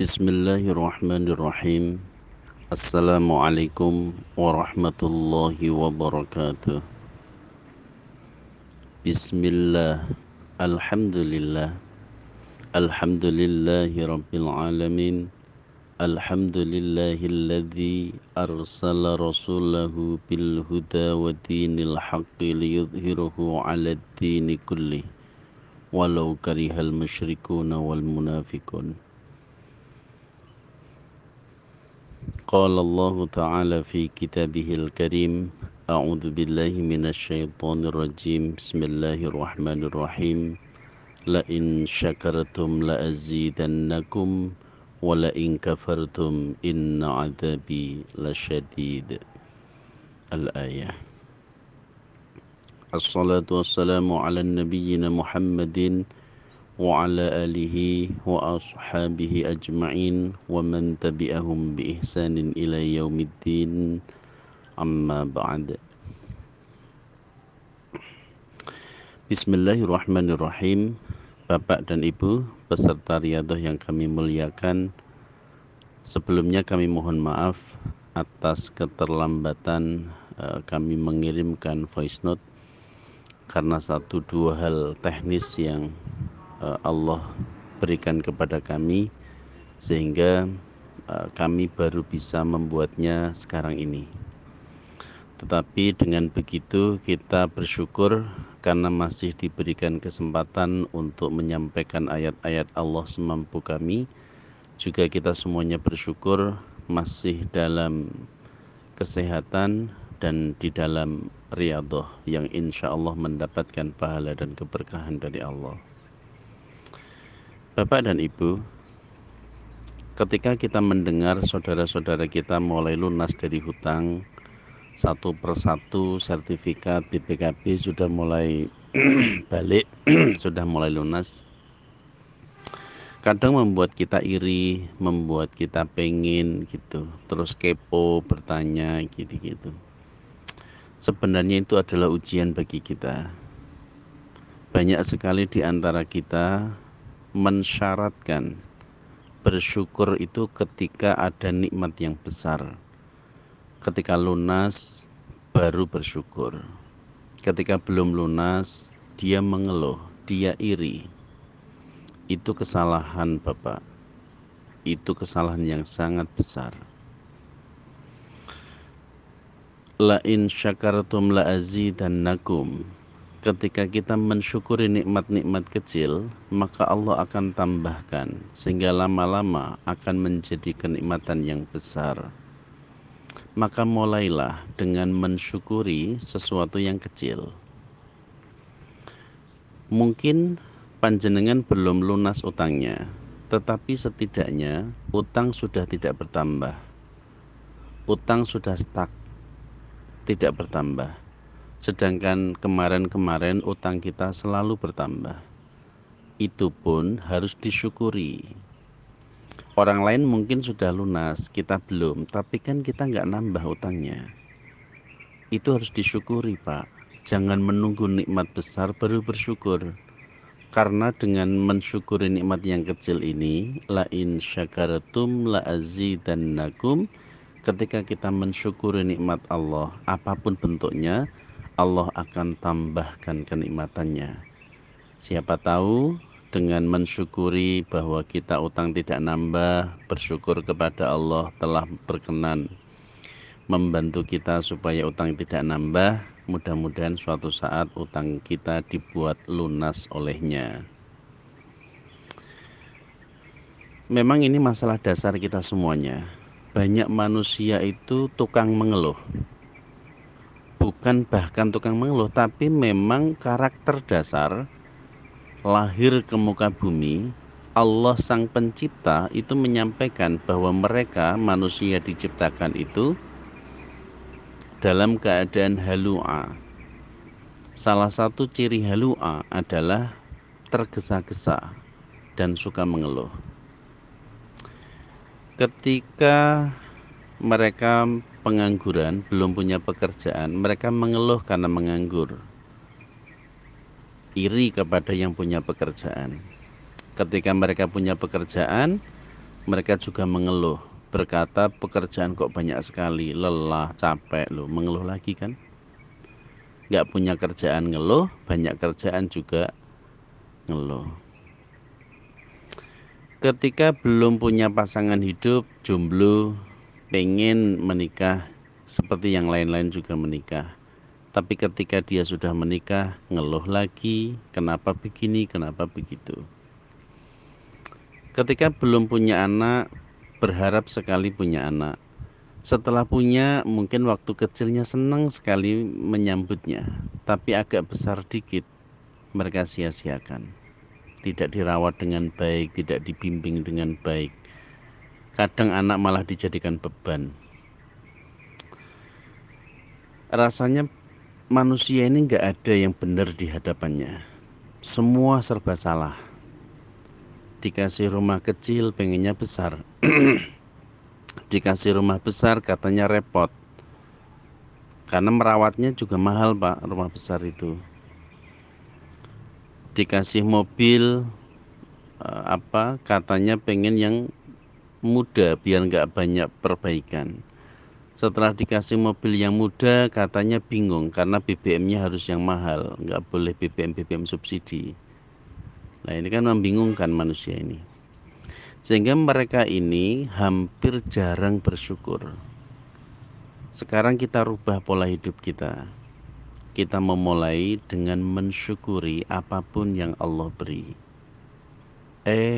Bismillahirrahmanirrahim. Assalamualaikum warahmatullahi wabarakatuh. Bismillah. Alhamdulillah. Alhamdulillahi rabbil alamin. Alhamdulillahilladzi arsala rasulahu bil huda wa dinil haqqi liyudhhirahu 'alad dini kullih walau karihal musyrikuna wal munafiqun. قال الله تعالى في كتابه الكريم أعوذ بالله من الشيطان الرجيم بسم الله الرحمن الرحيم لئن شكرتم لأزيدنكم ولئن كفرتم إن عذابي لشديد. الآية. الصلاة والسلام على نبينا محمد وعلى آله وأصحابه أجمعين ومن تبعهم بإحسان إلى يوم الدين أما بعد. Bismillahirrahmanirrahim. Bapak dan Ibu peserta riyadhah yang kami muliakan, sebelumnya kami mohon maaf atas keterlambatan kami mengirimkan voice note karena satu dua hal teknis yang Allah berikan kepada kami, sehingga kami baru bisa membuatnya sekarang ini. Tetapi dengan begitu kita bersyukur karena masih diberikan kesempatan untuk menyampaikan ayat-ayat Allah semampu kami. Juga kita semuanya bersyukur masih dalam kesehatan dan di dalam riyadhah yang insya Allah mendapatkan pahala dan keberkahan dari Allah. Bapak dan Ibu, ketika kita mendengar saudara-saudara kita mulai lunas dari hutang, satu persatu sertifikat BPKB sudah mulai balik, sudah mulai lunas, kadang membuat kita iri, membuat kita pengen gitu, terus kepo, bertanya gitu-gitu. Sebenarnya itu adalah ujian bagi kita. Banyak sekali di antara kita mensyaratkan bersyukur itu ketika ada nikmat yang besar. Ketika lunas baru bersyukur. Ketika belum lunas dia mengeluh, dia iri. Itu kesalahan Bapak. Itu kesalahan yang sangat besar. La in syakartum la azidannakum. Ketika kita mensyukuri nikmat-nikmat kecil, maka Allah akan tambahkan, sehingga lama-lama akan menjadi kenikmatan yang besar. Maka mulailah dengan mensyukuri sesuatu yang kecil. Mungkin panjenengan belum lunas utangnya, tetapi setidaknya utang sudah tidak bertambah. Utang sudah stuck, tidak bertambah. Sedangkan kemarin-kemarin utang kita selalu bertambah. Itu pun harus disyukuri. Orang lain mungkin sudah lunas, kita belum, tapi kan kita nggak nambah utangnya. Itu harus disyukuri Pak. Jangan menunggu nikmat besar baru bersyukur. Karena dengan mensyukuri nikmat yang kecil ini, la in syakartum la azidannakum. Ketika kita mensyukuri nikmat Allah, apapun bentuknya, Allah akan tambahkan kenikmatannya. Siapa tahu dengan mensyukuri bahwa kita utang tidak nambah, bersyukur kepada Allah telah berkenan membantu kita supaya utang tidak nambah. Mudah-mudahan suatu saat utang kita dibuat lunas olehnya. Memang ini masalah dasar kita semuanya. Banyak manusia itu tukang mengeluh. Bukan bahkan tukang mengeluh, tapi memang karakter dasar lahir ke muka bumi. Allah sang pencipta itu menyampaikan bahwa mereka manusia diciptakan itu dalam keadaan halu'a. Salah satu ciri halu'a adalah tergesa-gesa dan suka mengeluh. Ketika mereka pengangguran, belum punya pekerjaan, mereka mengeluh karena menganggur. Iri kepada yang punya pekerjaan. Ketika mereka punya pekerjaan, Mereka juga mengeluh, berkata pekerjaan kok banyak sekali, lelah, capek loh, mengeluh lagi kan. Nggak punya kerjaan ngeluh, banyak kerjaan juga ngeluh. Ketika belum punya pasangan hidup, jomblo, pengen menikah seperti yang lain-lain juga menikah. Tapi ketika dia sudah menikah, ngeluh lagi, kenapa begini, kenapa begitu. Ketika belum punya anak, berharap sekali punya anak. Setelah punya, mungkin waktu kecilnya senang sekali menyambutnya. Tapi agak besar dikit, mereka sia-siakan. Tidak dirawat dengan baik, tidak dibimbing dengan baik. Kadang anak malah dijadikan beban. Rasanya manusia ini nggak ada yang benar di hadapannya. Semua serba salah. Dikasih rumah kecil, pengennya besar. Dikasih rumah besar, katanya repot. Karena merawatnya juga mahal, Pak, rumah besar itu. Dikasih mobil, katanya pengen yang muda biar nggak banyak perbaikan. Setelah dikasih mobil yang muda, katanya bingung karena BBM-nya harus yang mahal, nggak boleh BBM subsidi. Nah, ini kan membingungkan manusia ini. Sehingga mereka ini hampir jarang bersyukur. Sekarang kita rubah pola hidup kita. Kita memulai dengan mensyukuri apapun yang Allah beri.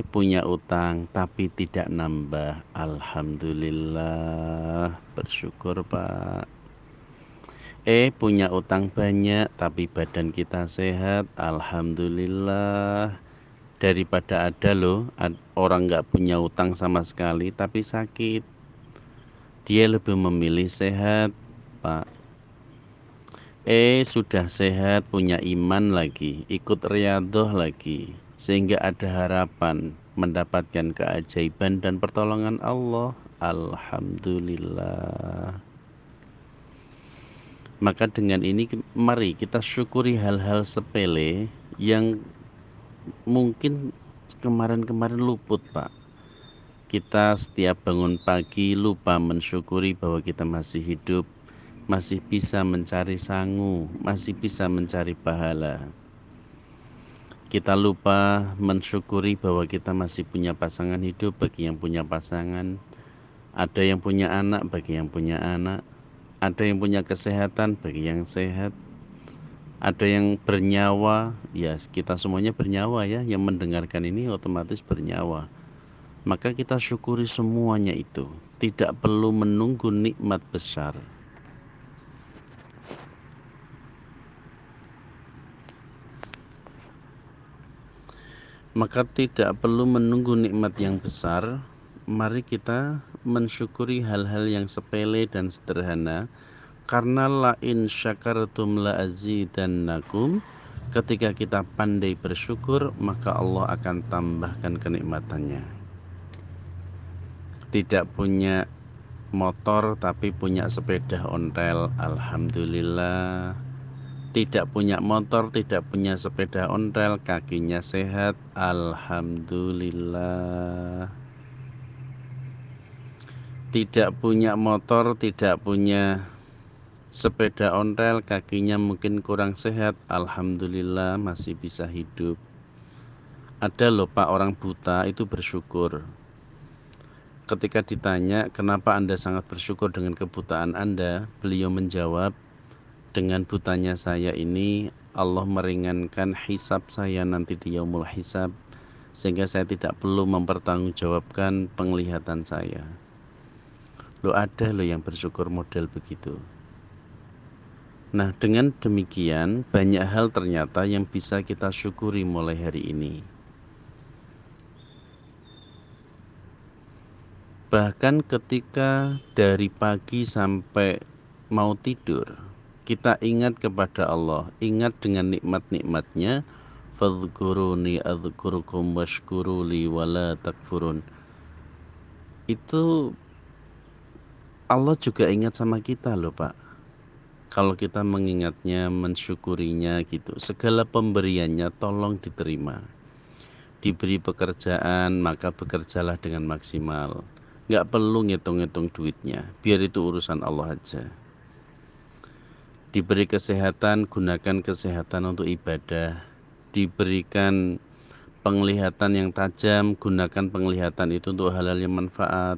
Punya utang tapi tidak nambah. Alhamdulillah, bersyukur Pak. Punya utang banyak tapi badan kita sehat. Alhamdulillah. Daripada ada loh orang nggak punya utang sama sekali tapi sakit. Dia lebih memilih sehat, Pak. Sudah sehat, punya iman lagi, ikut riyadhah lagi, sehingga ada harapan mendapatkan keajaiban dan pertolongan Allah. Alhamdulillah. Maka dengan ini mari kita syukuri hal-hal sepele yang mungkin kemarin-kemarin luput, Pak. Kita setiap bangun pagi lupa mensyukuri bahwa kita masih hidup, masih bisa mencari sangu, masih bisa mencari pahala. Kita lupa mensyukuri bahwa kita masih punya pasangan hidup bagi yang punya pasangan. Ada yang punya anak bagi yang punya anak. Ada yang punya kesehatan bagi yang sehat. Ada yang bernyawa, ya kita semuanya bernyawa ya. Yang mendengarkan ini otomatis bernyawa. Maka kita syukuri semuanya itu. Tidak perlu menunggu nikmat besar. Maka tidak perlu menunggu nikmat yang besar. Mari kita mensyukuri hal-hal yang sepele dan sederhana. Karena la in syakartum la azidannakum. Ketika kita pandai bersyukur, maka Allah akan tambahkan kenikmatannya. Tidak punya motor tapi punya sepeda ontel, alhamdulillah. Tidak punya motor, tidak punya sepeda ontel, kakinya sehat, alhamdulillah. Tidak punya motor, tidak punya sepeda ontel, kakinya mungkin kurang sehat, alhamdulillah masih bisa hidup. Ada loh Pak orang buta itu bersyukur. Ketika ditanya kenapa Anda sangat bersyukur dengan kebutaan Anda, beliau menjawab, dengan butanya saya ini Allah meringankan hisab saya nanti di yaumul hisab, sehingga saya tidak perlu mempertanggungjawabkan penglihatan saya. Lo ada lo yang bersyukur model begitu. Nah, dengan demikian banyak hal ternyata yang bisa kita syukuri mulai hari ini. Bahkan ketika dari pagi sampai mau tidur, kita ingat kepada Allah, ingat dengan nikmat-nikmatnya. Fadhkuruni adzkurukum washkuruli wala takfurun. Itu Allah juga ingat sama kita loh Pak. Kalau kita mengingatnya, mensyukurinya gitu, segala pemberiannya tolong diterima. Diberi pekerjaan, maka bekerjalah dengan maksimal. Nggak perlu ngitung-ngitung duitnya, biar itu urusan Allah aja. Diberi kesehatan, gunakan kesehatan untuk ibadah. Diberikan penglihatan yang tajam, gunakan penglihatan itu untuk hal-hal yang manfaat.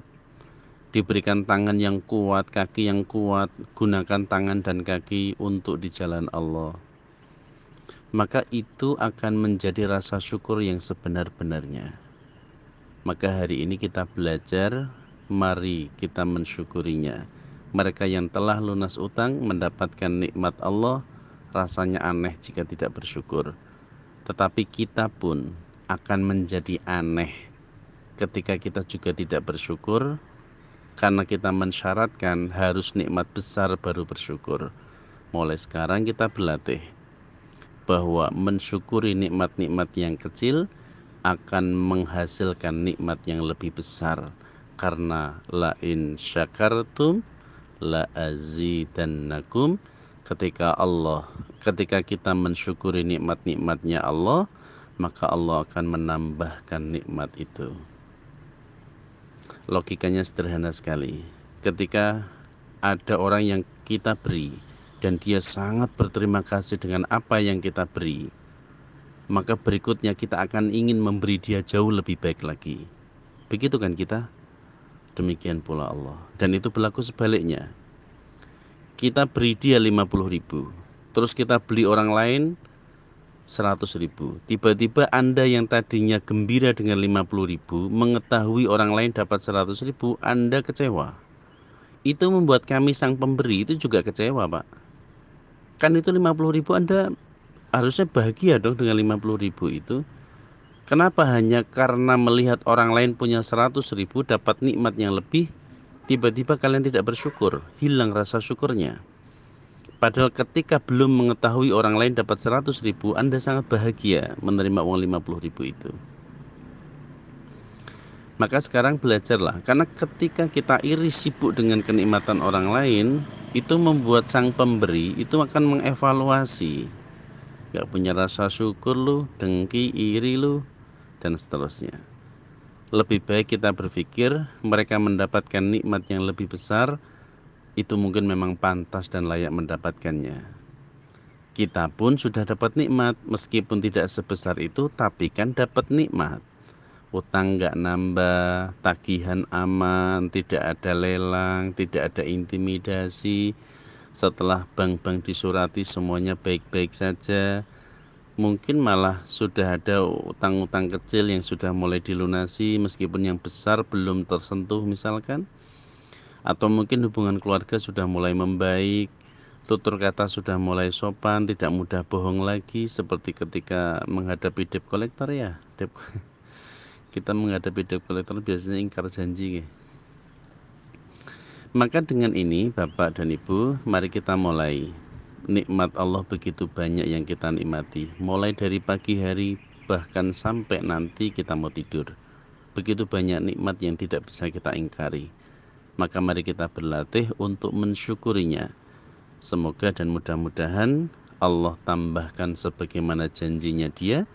Diberikan tangan yang kuat, kaki yang kuat, gunakan tangan dan kaki untuk di jalan Allah. Maka itu akan menjadi rasa syukur yang sebenar-benarnya. Maka hari ini kita belajar, mari kita mensyukurinya. Mereka yang telah lunas utang mendapatkan nikmat Allah, rasanya aneh jika tidak bersyukur. Tetapi kita pun akan menjadi aneh ketika kita juga tidak bersyukur, karena kita mensyaratkan harus nikmat besar baru bersyukur. Mulai sekarang kita berlatih bahwa mensyukuri nikmat-nikmat yang kecil akan menghasilkan nikmat yang lebih besar. Karena la in syakartum la azidannakum, ketika kita mensyukuri nikmat-nikmatnya Allah, maka Allah akan menambahkan nikmat itu. Logikanya sederhana sekali. Ketika ada orang yang kita beri dan dia sangat berterima kasih dengan apa yang kita beri, maka berikutnya kita akan ingin memberi dia jauh lebih baik lagi. Begitu kan kita? Demikian pula Allah. Dan itu berlaku sebaliknya. Kita beri dia 50.000, terus kita beli orang lain 100.000. Tiba-tiba Anda yang tadinya gembira dengan 50.000, mengetahui orang lain dapat 100.000, Anda kecewa. Itu membuat kami sang pemberi itu juga kecewa, Pak. Kan itu 50.000, Anda harusnya bahagia dong dengan 50.000 itu. Kenapa hanya karena melihat orang lain punya 100.000 dapat nikmat yang lebih, tiba-tiba kalian tidak bersyukur, hilang rasa syukurnya. Padahal ketika belum mengetahui orang lain dapat 100.000, Anda sangat bahagia menerima uang 50.000 itu. Maka sekarang belajarlah, karena ketika kita iri sibuk dengan kenikmatan orang lain, itu membuat sang pemberi itu akan mengevaluasi. Gak punya rasa syukur lu, dengki, iri lu, dan seterusnya. Lebih baik kita berpikir mereka mendapatkan nikmat yang lebih besar, itu mungkin memang pantas dan layak mendapatkannya. Kita pun sudah dapat nikmat, meskipun tidak sebesar itu, tapi kan dapat nikmat. Utang nggak nambah, tagihan aman, tidak ada lelang, tidak ada intimidasi. Setelah bank-bank disurati semuanya baik-baik saja. Mungkin malah sudah ada utang-utang kecil yang sudah mulai dilunasi, meskipun yang besar belum tersentuh misalkan. Atau mungkin hubungan keluarga sudah mulai membaik, tutur kata sudah mulai sopan, tidak mudah bohong lagi, seperti ketika menghadapi debt collector ya. Kita menghadapi debt collector biasanya ingkar janji. Maka dengan ini Bapak dan Ibu, mari kita mulai. Nikmat Allah begitu banyak yang kita nikmati, mulai dari pagi hari bahkan sampai nanti kita mau tidur. Begitu banyak nikmat yang tidak bisa kita ingkari. Maka mari kita berlatih untuk mensyukurinya. Semoga dan mudah-mudahan Allah tambahkan sebagaimana janjinya Dia,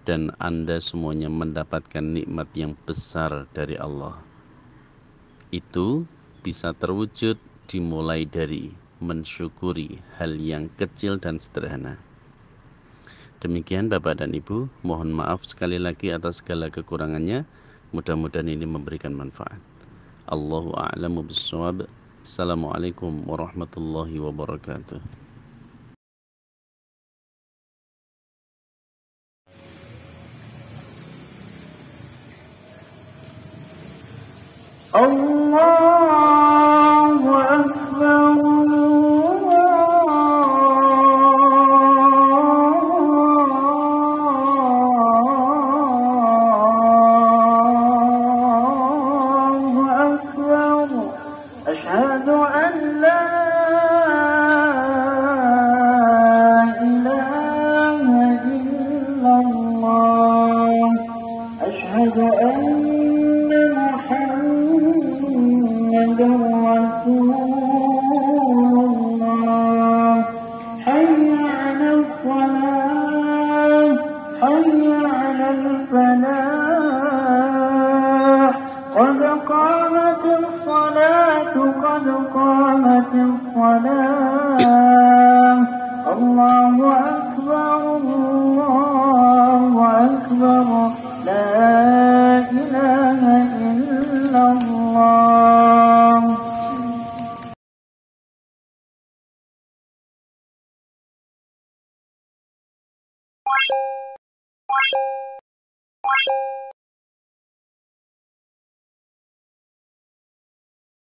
dan Anda semuanya mendapatkan nikmat yang besar dari Allah. Itu bisa terwujud dimulai dari mensyukuri hal yang kecil dan sederhana. Demikian Bapak dan Ibu, mohon maaf sekali lagi atas segala kekurangannya. Mudah-mudahan ini memberikan manfaat. Allahu a'lamu bissawab. Assalamualaikum warahmatullahi wabarakatuh. Allahu Akbar. Allahu Akbar. Asyhadu an la ilaha illallah. Asyhadu anna قامت الصلاة قد قامت الصلاة الله أكبر الله أكبر لا إله إلا الله